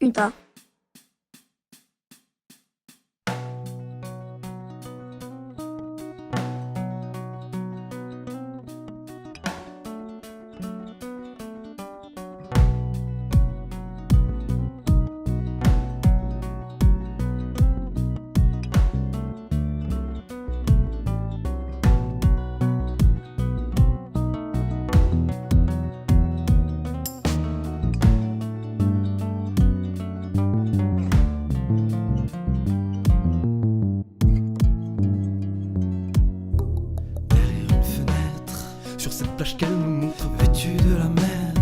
Utah. Sur cette plage qu'elle nous montre, vêtue de la mer.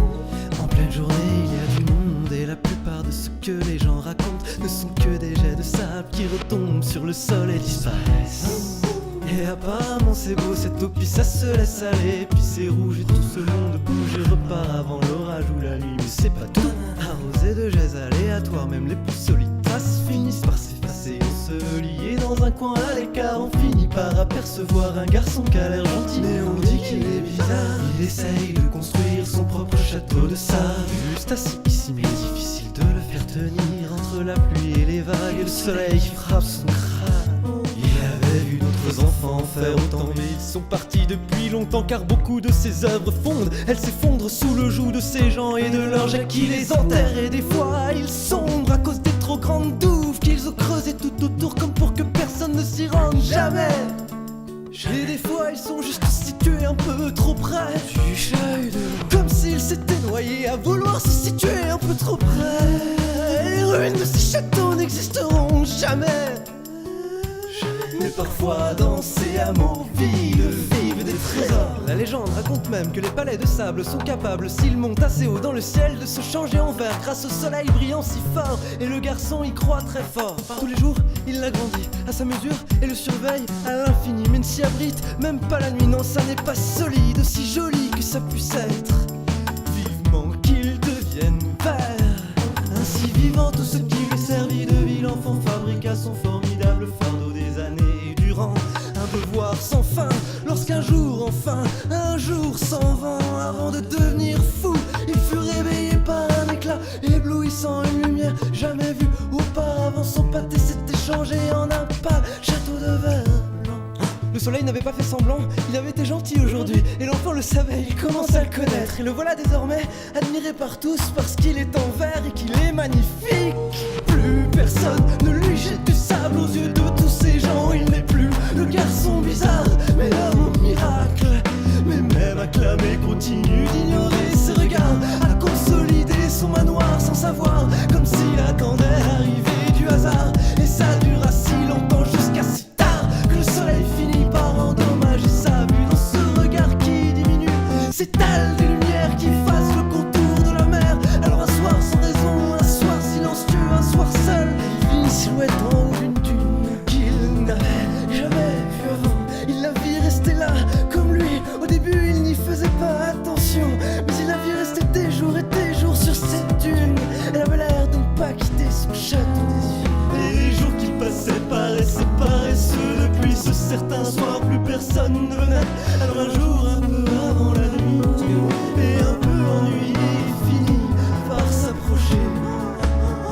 En pleine journée, il y a du monde et la plupart de ce que les gens racontent ne sont que des jets de sable qui retombent sur le sol et disparaissent. Et apparemment c'est beau cette eau, puis ça se laisse aller, puis c'est rouge et tout ce monde bouge et repart avant l'orage ou la nuit. Mais c'est pas tout, arrosé de jets aléatoires, même les plus solides traces finissent par s'effacer. Enseveliés dans un coin à l'écart, on finit par apercevoir un garçon qui a l'air gentil, mais on dit qu'il est bizarre. Il essaye de construire son propre château de sable, juste assis ici, mais difficile de le faire tenir entre la pluie et les vagues et le soleil qui frappe son crâne. Il avait vu d'autres enfants faire autant, mais ils sont partis depuis longtemps, car beaucoup de ses œuvres fondent. Elles s'effondrent sous le joug de ces gens et de leurs jets qui les enterrent. Et des fois ils sombrent à cause des trop grandes douves qu'ils ont creusées tout autour, comme pour que personne ne s'y rende jamais. Et des fois ils sont juste situés un peu trop près du chahut de l'eau, comme s'ils s'étaient noyés à vouloir se situer un peu trop près. Les ruines de ces châteaux n'existeront jamais. Mais parfois dans ces hameaux vides vivent des trésors. La légende raconte même que les palais de sable sont capables, s'ils montent assez haut dans le ciel, de se changer en verre grâce au soleil brillant si fort. Et le garçon y croit très fort. Tous les jours il l'agrandit à sa mesure et le surveille à l'infini, mais ne s'y abrite même pas la nuit. Non, ça n'est pas solide, aussi joli que ça puisse être. Vivement qu'il devienne vert. Ainsi vivant tout ce qui lui servit de vie, l'enfant fabriqua son formidable fardeau des années durant. Un devoir sans fin, lorsqu'un jour enfin, un jour sans vent, avant de devenir fou, il fut réveillé par un éclat éblouissant, une lumière jamais vue auparavant. Son pâté s'était changé en un pâle château de verre blanc. Le soleil n'avait pas fait semblant, il avait été gentil aujourd'hui, et l'enfant le savait, il commence à le connaître. Et le voilà désormais admiré par tous, parce qu'il est en verre et qu'il est magnifique. Plus personne ne lui jette du sable aux yeux de tous ces gens. Il n'est plus le garçon bizarre, mais l'homme au miracle. Mais même acclamé continue d'ignorer ses regards, à consolider son manoir sans savoir, comme s'il attendait l'arrivée du hasard. Et ça dura si longtemps, jusqu'à si tard, que le soleil finit par endommager sa vue. Dans ce regard qui diminue, s'étalent des lumières qui effacent le contour de la mer. Alors un soir sans raison, un soir silencieux, un soir seul, il vit une silhouette en haut d'une dune qu'il n'avait jamais vue avant. Il la vit rester là, comme lui. Au début il n'y faisait pas attention, mais il la vit rester des jours et des jours sur cette dune. Elle avait l'air de ne pas quitter son château des yeux. Et les jours qui passaient paraissaient paresseux. Depuis ce certain soir plus personne ne venait. Alors un jour un peu avant la nuit, et un peu ennuyé, il finit par s'approcher.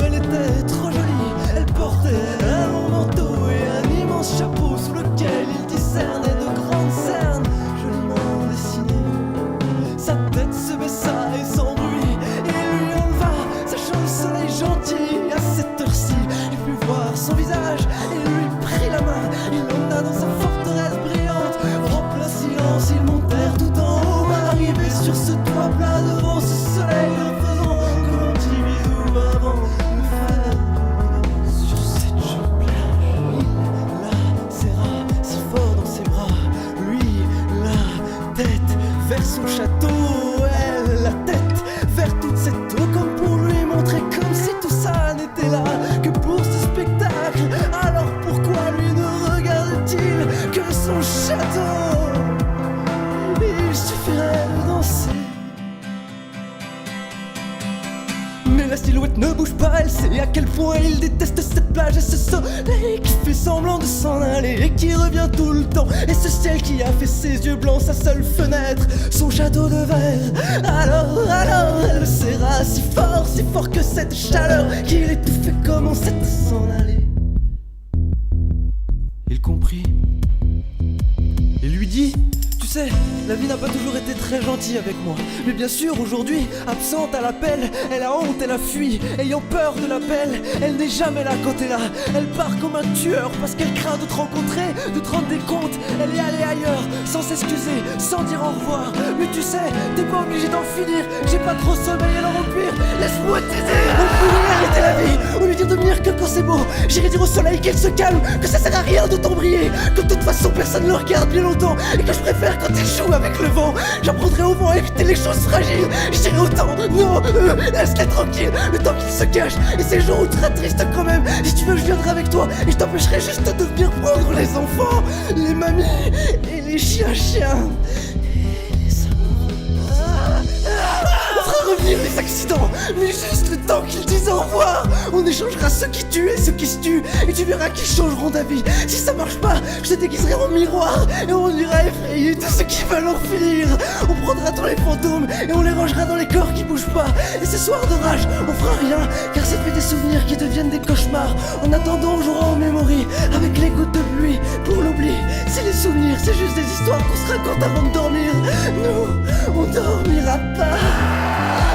Elle était trop jolie, elle portait un long manteau et un immense chapeau sous lequel il discernait de grandes cernes joliment dessinées. Sa tête se baissa et sans bruit, et lui enleva, sachant le soleil gentil. À cette heure-ci, il put voir son visage et lui prit la main. Il l'emmena dans sa forteresse brillante. En plein silence, ils montèrent tout en haut, arrivés sur ce toit plat devant ce soleil, en faisant comme un petit bisou avant de faire. Sur cette jolie plage, il la serra si fort dans ses bras, lui la tête vers son château, elle la tête vers toute cette eau, comme pour lui montrer comme si tout ça n'était là que pour ce spectacle. Alors pourquoi lui ne regarde-t-il que son château? Il suffirait de danser. Mais la silhouette ne bouge pas. Elle sait à quel point il déteste cette plage et ce soleil qui fait semblant de s'en aller et qui revient tout le temps. Et ce ciel qui a fait ses yeux blancs, sa seule fenêtre, son château de verre. Alors, elle le serra si fort que cette chaleur qui l'étouffait commençait à s'en aller. Il comprit. Il lui dit: tu sais, la vie n'a pas toujours été très gentille avec moi. Mais bien sûr, aujourd'hui, absente à l'appel, elle a honte, elle a fui. Ayant peur de l'appel, elle n'est jamais là quand t'es là. Elle part comme un tueur parce qu'elle craint de te rencontrer, de te rendre des comptes. Elle est allée ailleurs, sans s'excuser, sans dire au revoir. Mais tu sais, t'es pas obligé d'en finir. J'ai pas trop sommeil, alors au pire, laisse-moi t'aider. On pourrait arrêter la vie, ou lui dire de venir que quand c'est beau. J'irai dire au soleil qu'elle se calme, que ça sert à rien d'autant briller, que de toute façon personne ne le regarde bien longtemps, et que je préfère quand il joue avec le vent. J'apprendrai au vent à éviter les choses fragiles. Je dirai au temps, non, laisse-les tranquille, le temps qu'il se cache. Et ces jours où tu seras triste quand même, si tu veux je viendrai avec toi, et je t'empêcherai juste de venir prendre les enfants, les mamies et les chiens. On fera revenir les accidents, mais juste le temps qu'ils disent au revoir. On échangera ceux qui tuent et ceux qui se tuent, et tu verras qu'ils changeront d'avis. Si ça marche pas, je te déguiserai en miroir, et on ira effrayer tous ceux qui veulent en finir. On prendra tous les fantômes, et on les rangera dans les corps qui bougent pas. Et ce soir d'orage, on fera rien, car ça fait des souvenirs qui deviennent des cauchemars. En attendant, on jouera en mémoire, avec les gouttes de pluie, pour l'oubli. C'est les souvenirs, c'est juste des histoires qu'on se raconte avant de dormir. Nous, on dormira pas.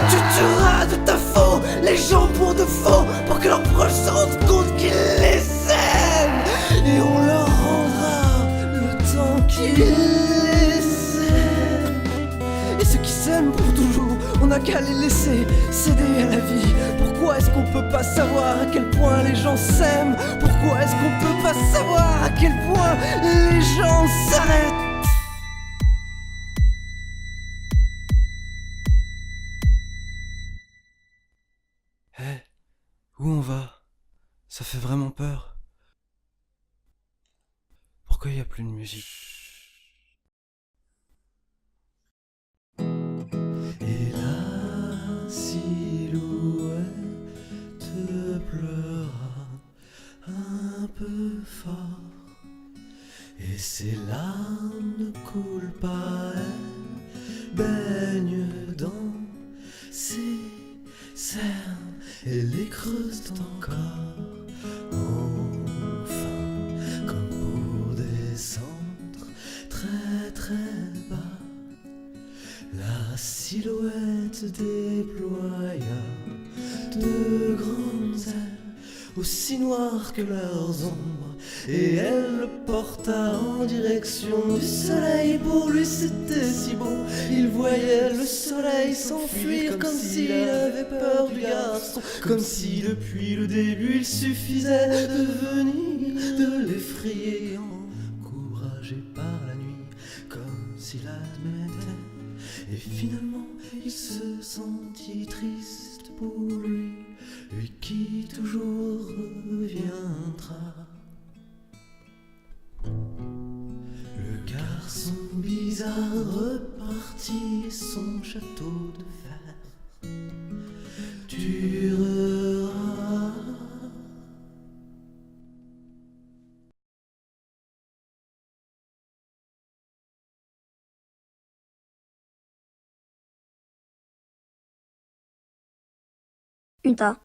Tu tueras de ta faute les gens pour de faux, pour que leurs proches se rendent compte qu'ils les aiment. Et on leur rendra le temps qu'ils les aiment. Et ceux qui s'aiment pour toujours, on n'a qu'à les laisser céder à la vie. Pourquoi est-ce qu'on peut pas savoir à quel point les gens s'aiment? Pourquoi est-ce qu'on peut pas savoir à quel point les gens s'arrêtent? Hé, où on va? Ça fait vraiment peur. Pourquoi y a plus de musique? Et la silhouette pleura un peu fort, et ses larmes ne coulent pas, elles baignent dans ses cernes et les creusent encore. Enfin, comme pour descendre très très bas, la silhouette déploya de grandes ailes, aussi noires que leurs ombres, et elle le porta en direction du soleil. Pour lui c'était si beau, il voyait le soleil s'enfuir comme s'il avait peur du garçon, comme si depuis le début il suffisait de venir, de l'effrayer, encouragé par la nuit, comme s'il admettait. Et finalement il se sentit triste pour lui, lui qui toujours reviendra. Le garçon bizarre repartit, son château de fer durera. Uta.